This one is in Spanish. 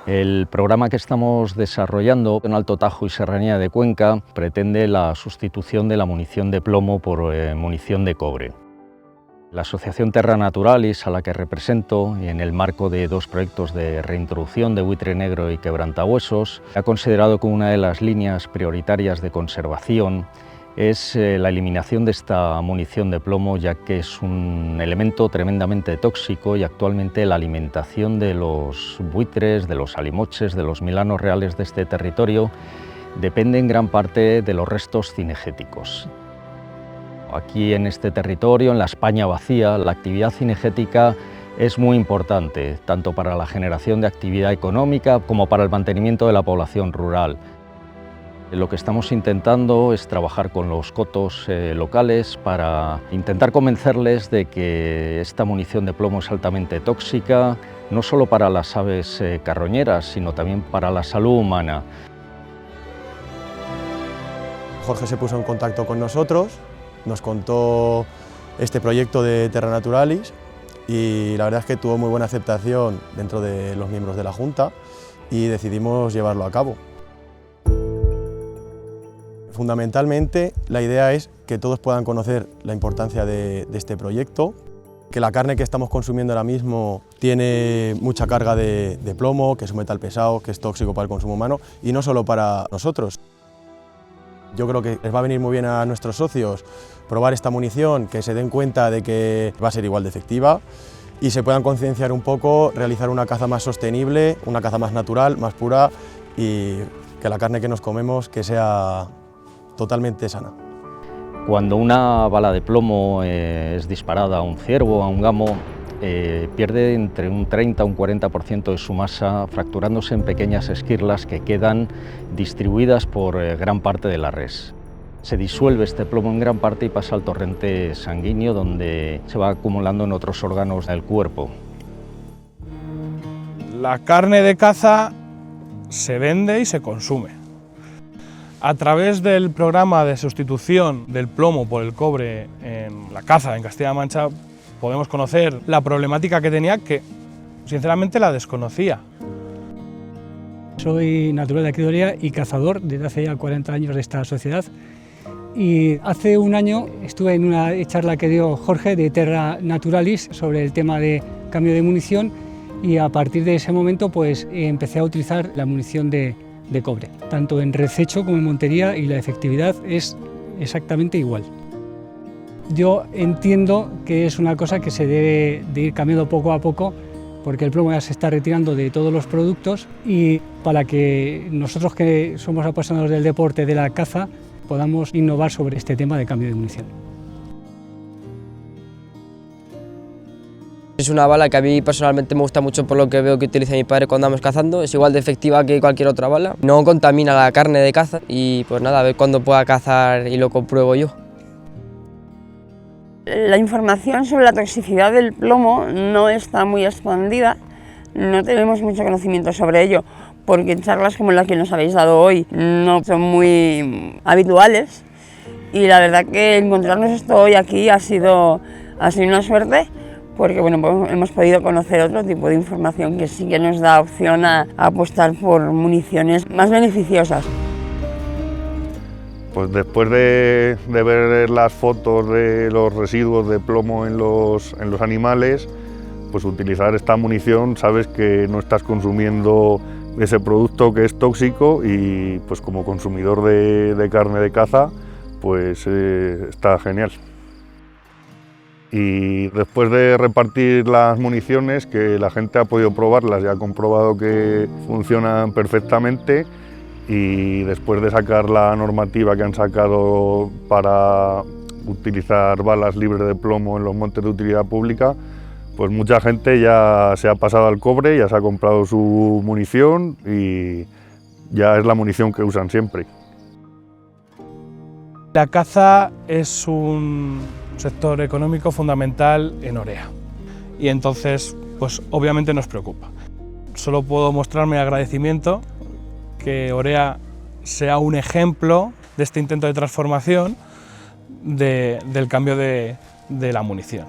El programa que estamos desarrollando en Alto Tajo y Serranía de Cuenca pretende la sustitución de la munición de plomo por munición de cobre. La Asociación Terra Naturalis, a la que represento, y en el marco de dos proyectos de reintroducción de buitre negro y quebrantahuesos, ha considerado que una de las líneas prioritarias de conservación es la eliminación de esta munición de plomo, ya que es un elemento tremendamente tóxico y actualmente la alimentación de los buitres, de los alimoches, de los milanos reales de este territorio depende en gran parte de los restos cinegéticos. Aquí en este territorio, en la España vacía, la actividad cinegética es muy importante, tanto para la generación de actividad económica como para el mantenimiento de la población rural. Lo que estamos intentando es trabajar con los cotos locales para intentar convencerles de que esta munición de plomo es altamente tóxica, no solo para las aves carroñeras, sino también para la salud humana. Jorge se puso en contacto con nosotros, nos contó este proyecto de Terra Naturalis y la verdad es que tuvo muy buena aceptación dentro de los miembros de la Junta y decidimos llevarlo a cabo. Fundamentalmente, la idea es que todos puedan conocer la importancia de este proyecto, que la carne que estamos consumiendo ahora mismo tiene mucha carga de plomo, que es un metal pesado, que es tóxico para el consumo humano y no solo para nosotros. Yo creo que les va a venir muy bien a nuestros socios probar esta munición, que se den cuenta de que va a ser igual de efectiva y se puedan concienciar un poco, realizar una caza más sostenible, una caza más natural, más pura y que la carne que nos comemos que sea totalmente sana. Cuando una bala de plomo es disparada a un ciervo o a un gamo, pierde entre un 30 a un 40% de su masa, fracturándose en pequeñas esquirlas que quedan distribuidas por gran parte de la res. Se disuelve este plomo en gran parte y pasa al torrente sanguíneo, donde se va acumulando en otros órganos del cuerpo. La carne de caza se vende y se consume. A través del programa de sustitución del plomo por el cobre en la caza en Castilla-La Mancha, podemos conocer la problemática que tenía, que sinceramente la desconocía. Soy natural de aquí de Orea y cazador desde hace ya 40 años de esta sociedad. Y hace un año estuve en una charla que dio Jorge de Terra Naturalis sobre el tema de cambio de munición y a partir de ese momento pues empecé a utilizar la munición de cobre, tanto en rececho como en montería, y la efectividad es exactamente igual. Yo entiendo que es una cosa que se debe de ir cambiando poco a poco, porque el plomo ya se está retirando de todos los productos y para que nosotros que somos apasionados del deporte de la caza podamos innovar sobre este tema de cambio de munición. Es una bala que a mí personalmente me gusta mucho por lo que veo que utiliza mi padre cuando andamos cazando. Es igual de efectiva que cualquier otra bala. No contamina la carne de caza y pues nada, a ver cuándo pueda cazar y lo compruebo yo. La información sobre la toxicidad del plomo no está muy expandida, no tenemos mucho conocimiento sobre ello, porque charlas como la que nos habéis dado hoy no son muy habituales y la verdad que encontrarnos esto hoy aquí ha sido una suerte, porque bueno, pues hemos podido conocer otro tipo de información que sí que nos da opción a apostar por municiones más beneficiosas. Pues después de ver las fotos de los residuos de plomo en los animales, pues utilizar esta munición sabes que no estás consumiendo ese producto que es tóxico y pues como consumidor de carne de caza pues está genial. Y después de repartir las municiones, que la gente ha podido probarlas y ha comprobado que funcionan perfectamente, y después de sacar la normativa que han sacado para utilizar balas libres de plomo en los montes de utilidad pública, pues mucha gente ya se ha pasado al cobre, ya se ha comprado su munición y ya es la munición que usan siempre. La caza es un sector económico fundamental en Orea y entonces pues obviamente nos preocupa. Solo puedo mostrar mi agradecimiento que Orea sea un ejemplo de este intento de transformación del cambio de la munición.